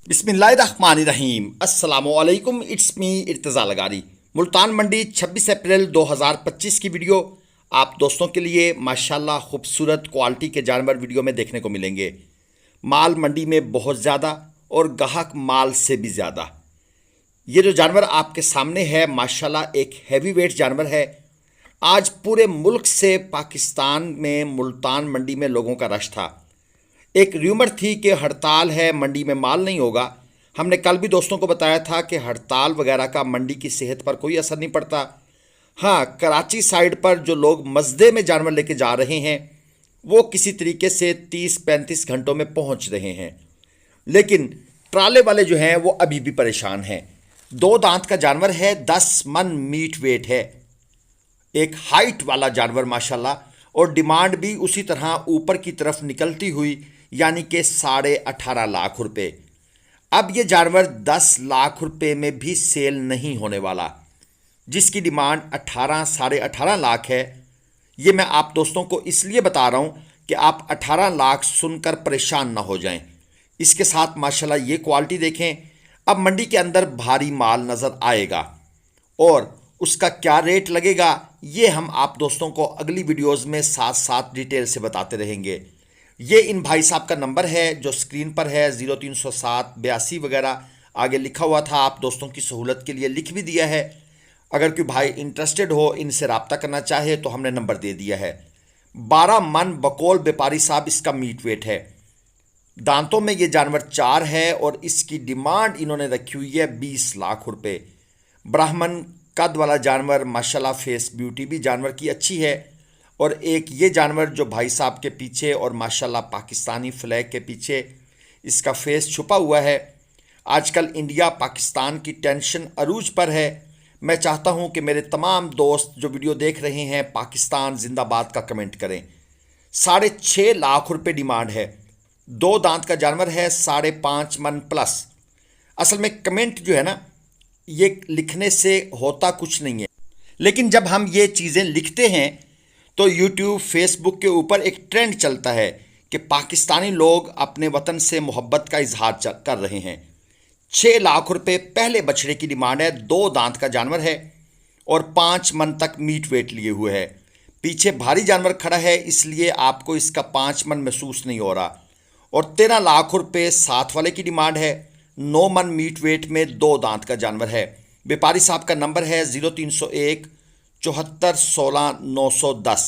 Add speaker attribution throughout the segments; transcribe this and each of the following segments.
Speaker 1: बिस्मिल्लाहिर्रहमानिर्रहीम। अस्सलामुअलैकुम। It's me Irtaza Lagari. Multan Mandi 26 April 2025 की वीडियो आप दोस्तों के लिए माशाल्लाह खूबसूरत क्वालिटी के जानवर वीडियो में देखने को मिलेंगे। माल मंडी में बहुत ज़्यादा और गाहक माल से भी ज़्यादा। ये जो जानवर आपके सामने है माशाल्लाह एक हैवी वेट जानवर है। आज पूरे मुल्क से पाकिस्तान में मुल्तान मंडी में लोगों का रश था। एक र्यूमर थी कि हड़ताल है, मंडी में माल नहीं होगा। हमने कल भी दोस्तों को बताया था कि हड़ताल वगैरह का मंडी की सेहत पर कोई असर नहीं पड़ता। हाँ, कराची साइड पर जो लोग मजदे में जानवर लेके जा रहे हैं वो किसी तरीके से 30-35 घंटों में पहुंच रहे हैं, लेकिन ट्राले वाले जो हैं वो अभी भी परेशान हैं। 2 दांत का जानवर है, 10 मन मीट वेट है, एक हाइट वाला जानवर माशाल्लाह, और डिमांड भी उसी तरह ऊपर की तरफ निकलती हुई, यानी कि 18.5 लाख रुपए। अब ये जानवर 10 लाख रुपए में भी सेल नहीं होने वाला, जिसकी डिमांड 18-18.5 लाख है। ये मैं आप दोस्तों को इसलिए बता रहा हूँ कि आप 18 लाख सुनकर परेशान ना हो जाएं। इसके साथ माशाल्लाह ये क्वालिटी देखें। अब मंडी के अंदर भारी माल नज़र आएगा और उसका क्या रेट लगेगा ये हम आप दोस्तों को अगली वीडियोस में साथ साथ डिटेल से बताते रहेंगे। ये इन भाई साहब का नंबर है जो स्क्रीन पर है, 0307 82 वगैरह आगे लिखा हुआ था। आप दोस्तों की सहूलत के लिए लिख भी दिया है। अगर कोई भाई इंटरेस्टेड हो, इनसे रब्ता करना चाहे तो हमने नंबर दे दिया है। 12 मन बकौल व्यापारी साहब इसका मीट वेट है। दांतों में ये जानवर 4 है और इसकी डिमांड इन्होंने रखी हुई है 20 लाख रुपए। ब्राह्मण कद वाला जानवर माशाल्लाह, फेस ब्यूटी भी जानवर की अच्छी है। और एक ये जानवर जो भाई साहब के पीछे और माशाल्लाह पाकिस्तानी फ्लैग के पीछे इसका फेस छुपा हुआ है। आजकल इंडिया पाकिस्तान की टेंशन अरूज पर है। मैं चाहता हूं कि मेरे तमाम दोस्त जो वीडियो देख रहे हैं पाकिस्तान जिंदाबाद का कमेंट करें। 6.5 लाख रुपए डिमांड है। 2 दांत का जानवर है, 5.5 मन प्लस। असल में कमेंट जो है ना, ये लिखने से होता कुछ नहीं है, लेकिन जब हम ये चीज़ें लिखते हैं तो यूट्यूब फेसबुक के ऊपर एक ट्रेंड चलता है कि पाकिस्तानी लोग अपने वतन से मोहब्बत का इजहार कर रहे हैं। 6 लाख रुपए पहले बछड़े की डिमांड है। 2 दांत का जानवर है और 5 मन तक मीट वेट लिए हुए है। पीछे भारी जानवर खड़ा है इसलिए आपको इसका 5 मन महसूस नहीं हो रहा। और 13 लाख रुपए साथ वाले की डिमांड है। 9 मन मीट वेट में 2 दांत का जानवर है। व्यापारी साहब का नंबर है 0301 74 16 910।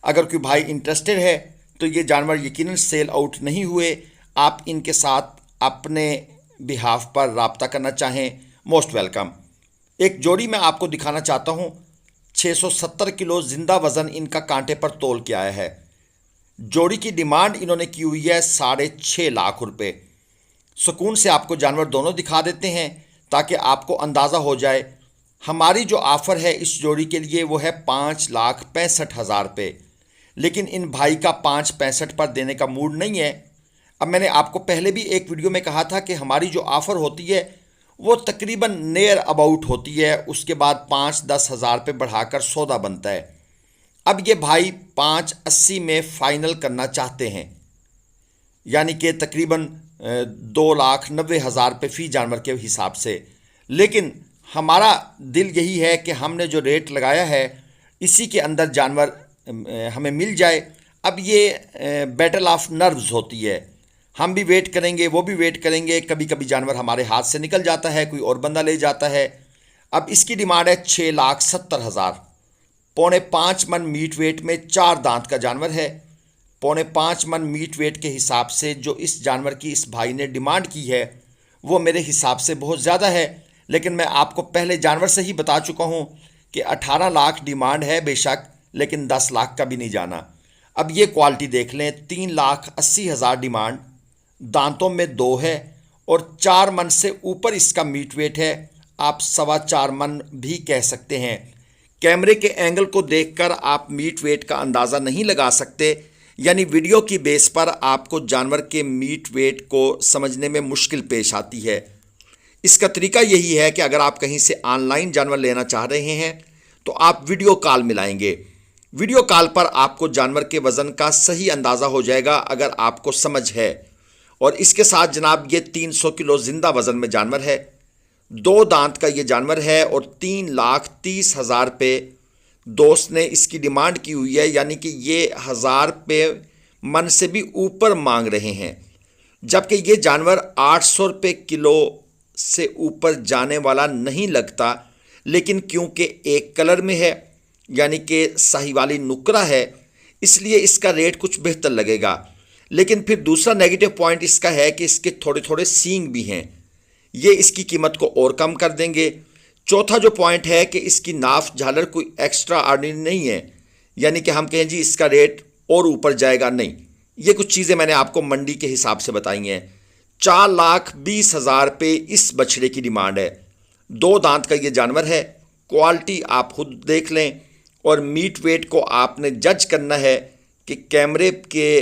Speaker 1: अगर कोई भाई इंटरेस्टेड है तो ये जानवर यकीनन सेल आउट नहीं हुए। आप इनके साथ अपने बिहाफ पर रब्ता करना चाहें, मोस्ट वेलकम। एक जोड़ी मैं आपको दिखाना चाहता हूँ। 670 किलो जिंदा वज़न इनका कांटे पर तोल के आया है। जोड़ी की डिमांड इन्होंने की हुई है 6.5 लाख रुपए। सुकून से आपको जानवर दोनों दिखा देते हैं ताकि आपको अंदाज़ा हो जाए। हमारी जो ऑफ़र है इस जोड़ी के लिए वो है 5,65,000 रुपये, लेकिन इन भाई का 5.65 पर देने का मूड नहीं है। अब मैंने आपको पहले भी एक वीडियो में कहा था कि हमारी जो ऑफ़र होती है वो तकरीबन नियर अबाउट होती है, उसके बाद 5-10 हज़ार रुपये बढ़ाकर सौदा बनता है। अब ये भाई 5.80 में फ़ाइनल करना चाहते हैं, यानी कि तकरीबन 2,90,000 रुपये फ़ी जानवर के हिसाब से। लेकिन हमारा दिल यही है कि हमने जो रेट लगाया है इसी के अंदर जानवर हमें मिल जाए। अब ये बैटल ऑफ नर्व्स होती है, हम भी वेट करेंगे, वो भी वेट करेंगे। कभी कभी जानवर हमारे हाथ से निकल जाता है, कोई और बंदा ले जाता है। अब इसकी डिमांड है 6,70,000। 4.5 मन मीट वेट में 4 दांत का जानवर है। 4.5 मन मीट वेट के हिसाब से जो इस जानवर की इस भाई ने डिमांड की है वो मेरे हिसाब से बहुत ज़्यादा है। लेकिन मैं आपको पहले जानवर से ही बता चुका हूँ कि 18 लाख डिमांड है बेशक, लेकिन 10 लाख का भी नहीं जाना। अब ये क्वालिटी देख लें, 3,80,000 डिमांड, दांतों में 2 है और 4 मन से ऊपर इसका मीट वेट है। आप 4.25 मन भी कह सकते हैं। कैमरे के एंगल को देखकर आप मीट वेट का अंदाज़ा नहीं लगा सकते, यानी वीडियो की बेस पर आपको जानवर के मीट वेट को समझने में मुश्किल पेश आती है। इसका तरीका यही है कि अगर आप कहीं से ऑनलाइन जानवर लेना चाह रहे हैं तो आप वीडियो कॉल मिलाएंगे। वीडियो कॉल पर आपको जानवर के वज़न का सही अंदाज़ा हो जाएगा अगर आपको समझ है। और इसके साथ जनाब ये 300 किलो जिंदा वजन में जानवर है, 2 दांत का ये जानवर है और 3,30,000 रुपये दोस्त ने इसकी डिमांड की हुई है। यानी कि ये 1,000 रुपये मन से भी ऊपर मांग रहे हैं, जबकि ये जानवर 800 रुपये किलो से ऊपर जाने वाला नहीं लगता। लेकिन क्योंकि एक कलर में है यानी कि साहिवाली नुकरा है, इसलिए इसका रेट कुछ बेहतर लगेगा। लेकिन फिर दूसरा नेगेटिव पॉइंट इसका है कि इसके थोड़े थोड़े सींग भी हैं, ये इसकी कीमत को और कम कर देंगे। चौथा जो पॉइंट है कि इसकी नाफ झालर कोई एक्स्ट्रा ऑर्डिनरी नहीं है, यानी कि हम कहें जी इसका रेट और ऊपर जाएगा, नहीं। ये कुछ चीज़ें मैंने आपको मंडी के हिसाब से बताई हैं। 4,20,000 रुपये इस बछड़े की डिमांड है। 2 दांत का ये जानवर है, क्वालिटी आप खुद देख लें और मीट वेट को आपने जज करना है कि कैमरे के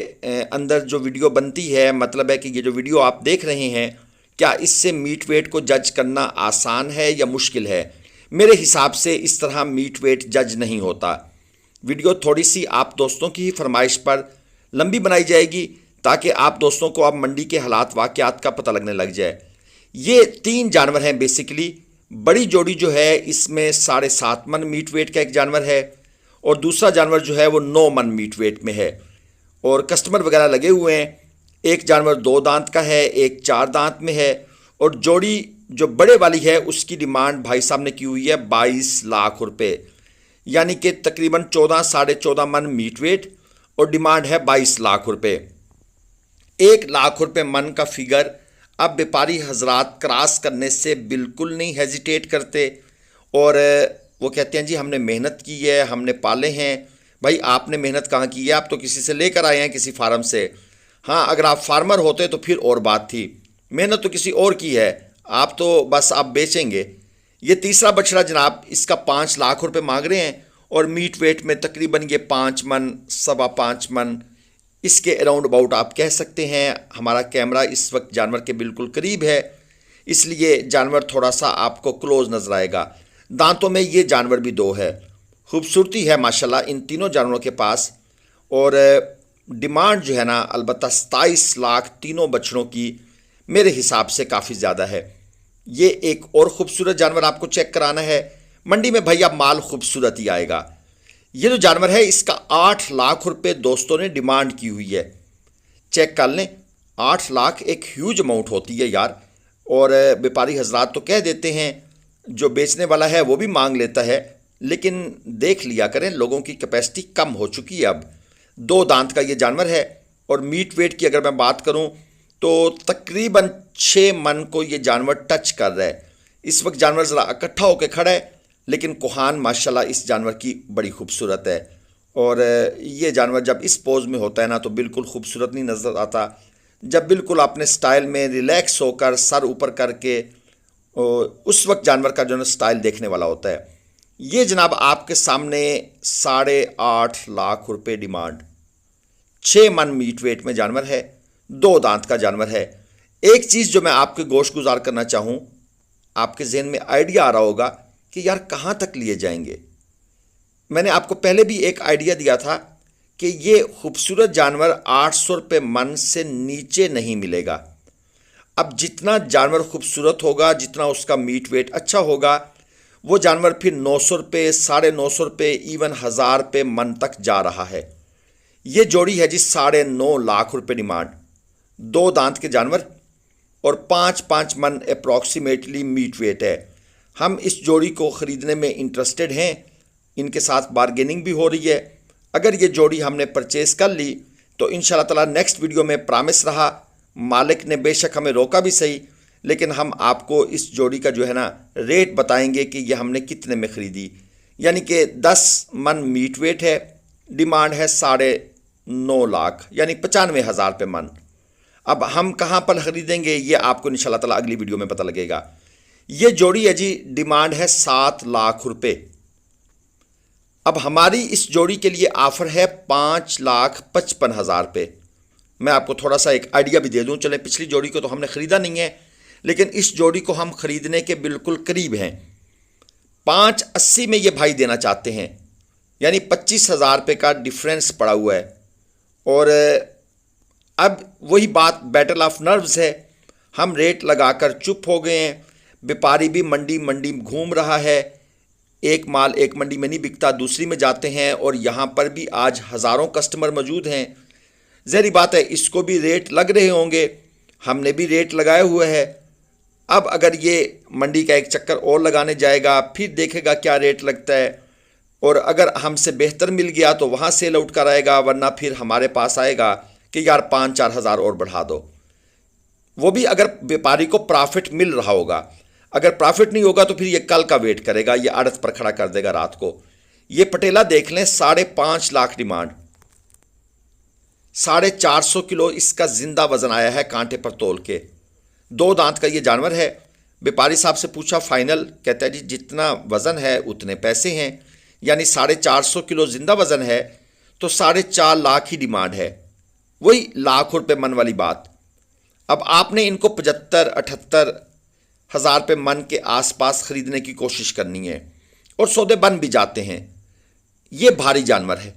Speaker 1: अंदर जो वीडियो बनती है, मतलब है कि ये जो वीडियो आप देख रहे हैं, क्या इससे मीट वेट को जज करना आसान है या मुश्किल है। मेरे हिसाब से इस तरह मीट वेट जज नहीं होता। वीडियो थोड़ी सी आप दोस्तों की ही फरमाइश पर लंबी बनाई जाएगी ताकि आप दोस्तों को अब मंडी के हालात वाक़यात का पता लगने लग जाए। ये 3 जानवर हैं बेसिकली। बड़ी जोड़ी जो है इसमें 7.5 मन मीट वेट का एक जानवर है और दूसरा जानवर जो है वो 9 मन मीट वेट में है और कस्टमर वगैरह लगे हुए हैं। एक जानवर 2 दांत का है, एक 4 दांत में है और जोड़ी जो बड़े वाली है उसकी डिमांड भाई साहब ने की हुई है 22 लाख रुपए, यानी कि तकरीबन 14 साढ़े 14 मन मीट वेट और डिमांड है 22 लाख रुपए। 1 लाख रुपए मन का फिगर अब व्यापारी हजरात क्रॉस करने से बिल्कुल नहीं हेजिटेट करते और वो कहते हैं जी हमने मेहनत की है, हमने पाले हैं। भाई आपने मेहनत कहाँ की है, आप तो किसी से लेकर आए हैं, किसी फार्म से। हाँ, अगर आप फार्मर होते तो फिर और बात थी, मेहनत तो किसी और की है, आप तो बस आप बेचेंगे। ये तीसरा बछड़ा जनाब, इसका 5 लाख रुपए मांग रहे हैं और मीट वेट में तकरीबन ये 5 मन 5.25 मन इसके अराउंड अबाउट आप कह सकते हैं। हमारा कैमरा इस वक्त जानवर के बिल्कुल करीब है, इसलिए जानवर थोड़ा सा आपको क्लोज नजर आएगा। दांतों में ये जानवर भी 2 है। खूबसूरती है माशाल्लाह इन तीनों जानवरों के पास और डिमांड जो है ना अलबत्ता 27 लाख तीनों बछड़ों की मेरे हिसाब से काफ़ी ज़्यादा है। ये एक और ख़ूबसूरत जानवर आपको चेक कराना है। मंडी में भैया माल खूबसूरत ही आएगा। ये जो जानवर है इसका 8 लाख रुपए दोस्तों ने डिमांड की हुई है। चेक कर लें, 8 लाख एक ह्यूज अमाउंट होती है यार। और व्यापारी हजरात तो कह देते हैं, जो बेचने वाला है वो भी मांग लेता है, लेकिन देख लिया करें लोगों की कैपेसिटी कम हो चुकी है अब। 2 दांत का ये जानवर है और मीट वेट की अगर मैं बात करूं तो तकरीबन 6 मन को ये जानवर टच कर रहा है। इस वक्त जानवर ज़रा इकट्ठा होकर खड़ा है, लेकिन कोहान माशाल्लाह इस जानवर की बड़ी खूबसूरत है। और ये जानवर जब इस पोज में होता है ना तो बिल्कुल खूबसूरत नहीं नज़र आता। जब बिल्कुल अपने स्टाइल में रिलैक्स होकर सर ऊपर करके उस वक्त जानवर का जो स्टाइल देखने वाला होता है। ये जनाब आपके सामने 8.5 लाख रुपए डिमांड, 6 मन मीट वेट में जानवर है, 2 दांत का जानवर है। एक चीज़ जो मैं आपके गोश गुजार करना चाहूँ, आपके जहन में आइडिया आ रहा होगा कि यार कहाँ तक लिए जाएंगे। मैंने आपको पहले भी एक आइडिया दिया था कि ये खूबसूरत जानवर 800 रुपये मन से नीचे नहीं मिलेगा। अब जितना जानवर खूबसूरत होगा, जितना उसका मीट वेट अच्छा होगा, वो जानवर फिर 900 रुपये 950 रुपये इवन 1000 रुपये मन तक जा रहा है। ये जोड़ी है जी 9.5 लाख रुपये डिमांड, 2 दांत के जानवर और 5-5 मन अप्रॉक्सीमेटली मीट वेट है। हम इस जोड़ी को ख़रीदने में इंटरेस्टेड हैं, इनके साथ बारगेनिंग भी हो रही है। अगर ये जोड़ी हमने परचेज़ कर ली तो इंशाल्लाह ताला नेक्स्ट वीडियो में प्रॉमिस रहा, मालिक ने बेशक हमें रोका भी सही, लेकिन हम आपको इस जोड़ी का जो है ना रेट बताएंगे कि ये हमने कितने में ख़रीदी। यानी कि 10 मन मीट वेट है, डिमांड है 9.5 लाख यानी 95,000 रुपये मन। अब हम कहाँ पर ख़रीदेंगे ये आपको इंशाल्लाह ताला अगली वीडियो में पता लगेगा। ये जोड़ी है जी, डिमांड है 7 लाख रुपये। अब हमारी इस जोड़ी के लिए ऑफ़र है 5,55,000 रुपये। मैं आपको थोड़ा सा एक आइडिया भी दे दूं। चलें, पिछली जोड़ी को तो हमने ख़रीदा नहीं है, लेकिन इस जोड़ी को हम ख़रीदने के बिल्कुल करीब हैं। 580 में ये भाई देना चाहते हैं, यानी 25,000 रुपये का डिफरेंस पड़ा हुआ है। और अब वही बात बैटल ऑफ नर्व्स है। हम रेट लगाकर चुप हो गए हैं, व्यापारी भी मंडी मंडी घूम रहा है, एक माल एक मंडी में नहीं बिकता, दूसरी में जाते हैं, और यहाँ पर भी आज हज़ारों कस्टमर मौजूद हैं। ज़हरी बात है, इसको भी रेट लग रहे होंगे, हमने भी रेट लगाए हुए हैं। अब अगर ये मंडी का एक चक्कर और लगाने जाएगा, फिर देखेगा क्या रेट लगता है, और अगर हमसे बेहतर मिल गया तो वहाँ सेल आउट कराएगा, वरना फिर हमारे पास आएगा कि यार 5-4 हज़ार और बढ़ा दो। वो भी अगर व्यापारी को प्रॉफिट मिल रहा होगा। अगर प्रॉफिट नहीं होगा तो फिर ये कल का वेट करेगा, ये आड़त पर खड़ा कर देगा रात को। ये पटेला देख लें, 5.5 लाख डिमांड, 450 किलो इसका जिंदा वजन आया है कांटे पर तोल के। 2 दांत का ये जानवर है। व्यापारी साहब से पूछा फाइनल, कहता है जी जितना वजन है उतने पैसे हैं, यानी 450 किलो जिंदा वजन है तो 4.5 लाख ही डिमांड है। वही लाख रुपए मन वाली बात। अब आपने इनको 75-78 हज़ार रुपये मन के आसपास ख़रीदने की कोशिश करनी है, और सौदे बन भी जाते हैं। ये भारी जानवर है,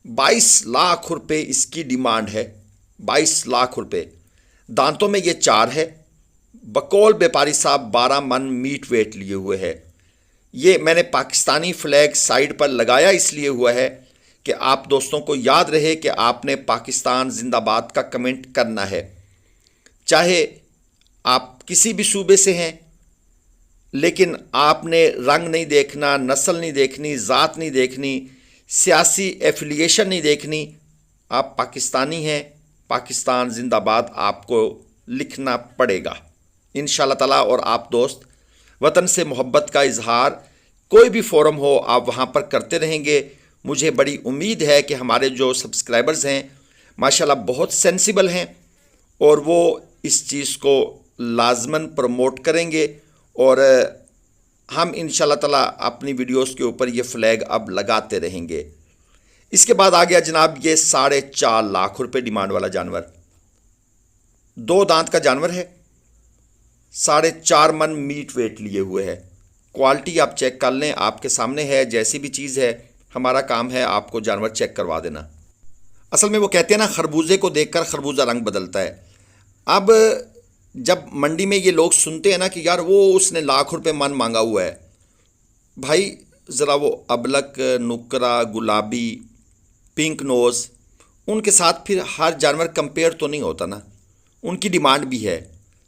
Speaker 1: 22 लाख रुपए इसकी डिमांड है, 22 लाख रुपए। दांतों में ये 4 है। बकौल व्यापारी साहब 12 मन मीट वेट लिए हुए है। ये मैंने पाकिस्तानी फ्लैग साइड पर लगाया इसलिए हुआ है कि आप दोस्तों को याद रहे कि आपने पाकिस्तान जिंदाबाद का कमेंट करना है, चाहे आप किसी भी सूबे से हैं, लेकिन आपने रंग नहीं देखना, नस्ल नहीं देखनी, ज़ात नहीं देखनी, सियासी एफिलिएशन नहीं देखनी। आप पाकिस्तानी हैं, पाकिस्तान जिंदाबाद आपको लिखना पड़ेगा इंशाअल्लाह ताला। और आप दोस्त वतन से मोहब्बत का इजहार कोई भी फोरम हो आप वहाँ पर करते रहेंगे। मुझे बड़ी उम्मीद है कि हमारे जो सब्सक्राइबर्स हैं माशाल्लाह बहुत सेंसिबल हैं, और वो इस चीज़ को लाजमन प्रमोट करेंगे, और हम इंशाल्लाह ताला अपनी वीडियोस के ऊपर ये फ्लैग अब लगाते रहेंगे। इसके बाद आ गया जनाब ये 4.5 लाख रुपए डिमांड वाला जानवर। 2 दांत का जानवर है, 4.5 मन मीट वेट लिए हुए है। क्वालिटी आप चेक कर लें, आपके सामने है। जैसी भी चीज़ है, हमारा काम है आपको जानवर चेक करवा देना। असल में वो कहते हैं ना, खरबूजे को देखकर खरबूजा रंग बदलता है। अब जब मंडी में ये लोग सुनते हैं ना कि यार वो उसने लाख रुपए मन मांगा हुआ है, भाई ज़रा वो अबलक, नुकरा, गुलाबी, पिंक नोज़, उनके साथ फिर हर जानवर कंपेयर तो नहीं होता ना, उनकी डिमांड भी है।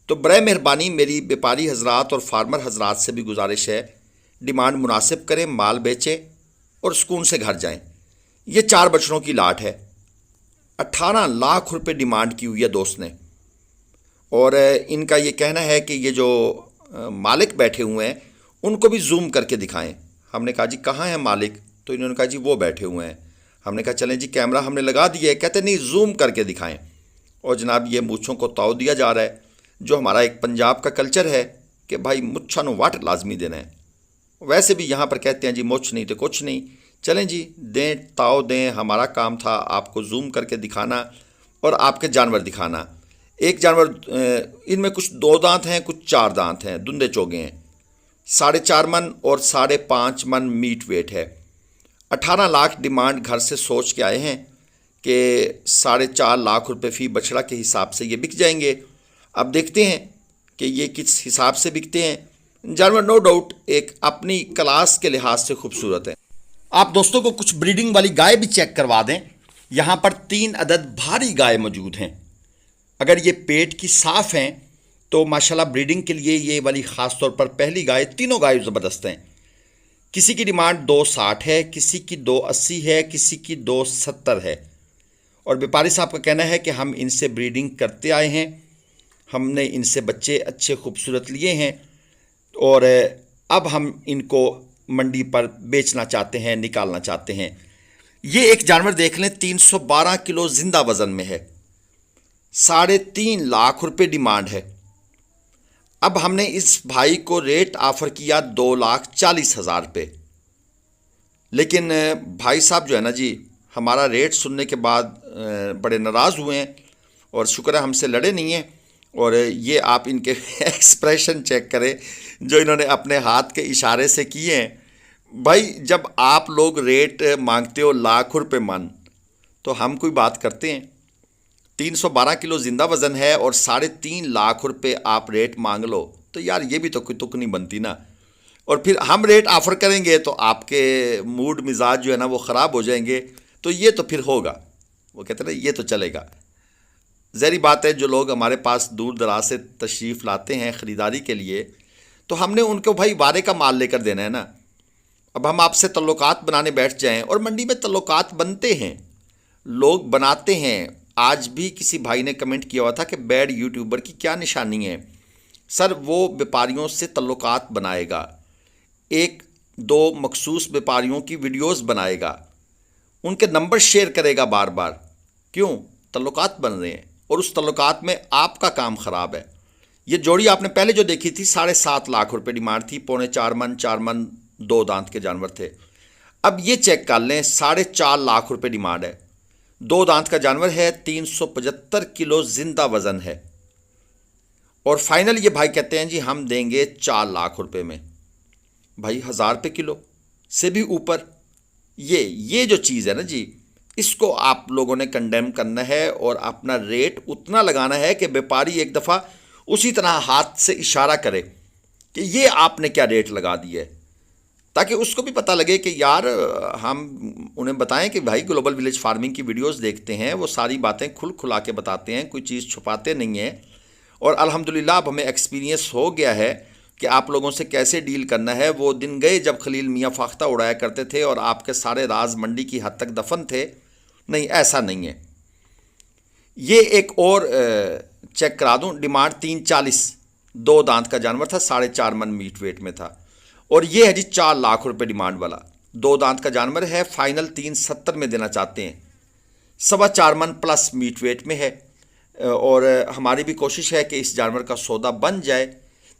Speaker 1: तो बराए मेहरबानी मेरी व्यापारी हजरात और फार्मर हजरात से भी गुजारिश है, डिमांड मुनासिब करें, माल बेचें और सुकून से घर जाएं। ये 4 बछड़ों की लाट है, 18 लाख रुपए डिमांड की हुई है दोस्त ने। और इनका ये कहना है कि ये जो मालिक बैठे हुए हैं उनको भी जूम करके दिखाएं। हमने कहा जी कहाँ है मालिक, तो इन्होंने कहा जी वो बैठे हुए हैं। हमने कहा चलें जी कैमरा हमने लगा दिया है, कहते नहीं जूम करके दिखाएं। और जनाब ये मूँछों को ताव दिया जा रहा है, जो हमारा एक पंजाब का कल्चर है कि भाई मुच्छा नु वाट लाजमी देना है। वैसे भी यहाँ पर कहते हैं जी मुछ नहीं तो कुछ नहीं। चलें जी दें, ताव दें, हमारा काम था आपको जूम करके दिखाना और आपके जानवर दिखाना। एक जानवर, इनमें कुछ 2 दांत हैं, कुछ 4 दांत हैं, दुंदे चोगे हैं। 4.5 मन और 5.5 मन मीट वेट है। 18 लाख डिमांड घर से सोच के आए हैं कि 4.5 लाख रुपए फी बछड़ा के हिसाब से ये बिक जाएंगे। अब देखते हैं कि ये किस हिसाब से बिकते हैं। जानवर नो डाउट एक अपनी क्लास के लिहाज से खूबसूरत है। आप दोस्तों को कुछ ब्रीडिंग वाली गाय भी चेक करवा दें। यहाँ पर 3 अदद भारी गाय मौजूद हैं। अगर ये पेट की साफ़ हैं तो माशाल्लाह ब्रीडिंग के लिए ये वाली ख़ास तौर पर पहली गाय, तीनों गाय ज़बरदस्त हैं। किसी की डिमांड 260 है, किसी की 280 है, किसी की 270 है। और व्यापारी साहब का कहना है कि हम इनसे ब्रीडिंग करते आए हैं, हमने इनसे बच्चे अच्छे खूबसूरत लिए हैं और अब हम इनको मंडी पर बेचना चाहते हैं, निकालना चाहते हैं। ये एक जानवर देख लें, 312 किलो जिंदा वज़न में है, 3.5 लाख रुपए डिमांड है। अब हमने इस भाई को रेट ऑफ़र किया 2,40,000 रुपये, लेकिन भाई साहब जो है ना जी, हमारा रेट सुनने के बाद बड़े नाराज़ हुए हैं और शुक्र है हमसे लड़े नहीं हैं। और ये आप इनके एक्सप्रेशन चेक करें जो इन्होंने अपने हाथ के इशारे से किए हैं। भाई जब आप लोग रेट मांगते हो लाख रुपए मन, तो हम कोई बात करते हैं। 312 किलो जिंदा वजन है और 3.5 लाख रुपए आप रेट मांग लो, तो यार ये भी तो कोई तुक नहीं बनती ना। और फिर हम रेट ऑफर करेंगे तो आपके मूड मिजाज जो है ना वो ख़राब हो जाएंगे, तो ये तो फिर होगा, वो कहते हैं ना ये तो चलेगा। ज़ाहिर बात है जो लोग हमारे पास दूर दराज से तशरीफ़ लाते हैं ख़रीदारी के लिए, तो हमने उनको भाई वारे का माल लेकर देना है ना। अब हम आपसे तल्लुकात बनाने बैठ जाएं, और मंडी में तल्लुकात बनते हैं, लोग बनाते हैं। आज भी किसी भाई ने कमेंट किया हुआ था कि बैड यूट्यूबर की क्या निशानी है। सर वो व्यापारियों से तल्लुकात बनाएगा, एक दो मखसूस व्यापारियों की वीडियोस बनाएगा, उनके नंबर शेयर करेगा बार बार, क्यों? तल्लुकात बन रहे हैं, और उस तल्लुकात में आपका काम ख़राब है। ये जोड़ी आपने पहले जो देखी थी 7.5 लाख रुपए डिमांड थी, 4.25 मन 2 दांत के जानवर थे। अब ये चेक कर लें, 4.5 लाख रुपए डिमांड है, 2 दांत का जानवर है, 375 किलो जिंदा वजन है, और फाइनल ये भाई कहते हैं जी हम देंगे 4 लाख रुपए में। भाई 1000 रुपये किलो से भी ऊपर, ये जो चीज़ है ना जी, इसको आप लोगों ने कंडेम करना है और अपना रेट उतना लगाना है कि व्यापारी एक दफ़ा उसी तरह हाथ से इशारा करे कि ये आपने क्या रेट लगा दिया है, ताकि उसको भी पता लगे कि यार हम उन्हें बताएं कि भाई ग्लोबल विलेज फार्मिंग की वीडियोस देखते हैं, वो सारी बातें खुला के बताते हैं, कोई चीज़ छुपाते नहीं हैं। और अल्हम्दुलिल्लाह अब हमें एक्सपीरियंस हो गया है कि आप लोगों से कैसे डील करना है। वो दिन गए जब खलील मियाँ फाख्ता उड़ाया करते थे और आपके सारे राज मंडी की हद तक दफन थे। नहीं, ऐसा नहीं है। ये एक और चेक करा दूं, डिमांड 340, 2 दांत का जानवर था, 4.5 मन मीट वेट में था, और ये है जी 4 लाख रुपए डिमांड वाला, 2 दांत का जानवर है, फाइनल 370 में देना चाहते हैं, 4.25 मन प्लस मीट वेट में है। और हमारी भी कोशिश है कि इस जानवर का सौदा बन जाए।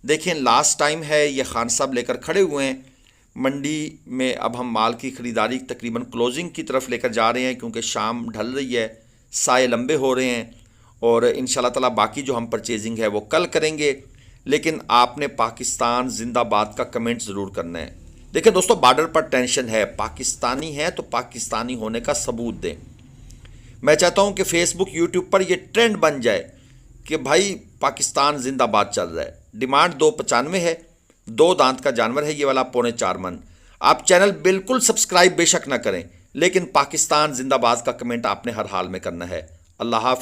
Speaker 1: देखें लास्ट टाइम है, ये खान साहब लेकर खड़े हुए हैं मंडी में। अब हम माल की ख़रीदारी तकरीबन क्लोजिंग की तरफ लेकर जा रहे हैं, क्योंकि शाम ढल रही है, साए लंबे हो रहे हैं, और इंशाल्लाह ताला बाकी जो हम परचेजिंग है वो कल करेंगे। लेकिन आपने पाकिस्तान जिंदाबाद का कमेंट ज़रूर करना है। देखिए दोस्तों, बॉर्डर पर टेंशन है, पाकिस्तानी है तो पाकिस्तानी होने का सबूत दें। मैं चाहता हूं कि फेसबुक यूट्यूब पर यह ट्रेंड बन जाए कि भाई पाकिस्तान जिंदाबाद चल रहा है। डिमांड 295 है, 2 दांत का जानवर है ये वाला, 4.25 मन। आप चैनल बिल्कुल सब्सक्राइब बेशक ना करें, लेकिन पाकिस्तान जिंदाबाद का कमेंट आपने हर हाल में करना है। अल्लाह हाफ़िज़।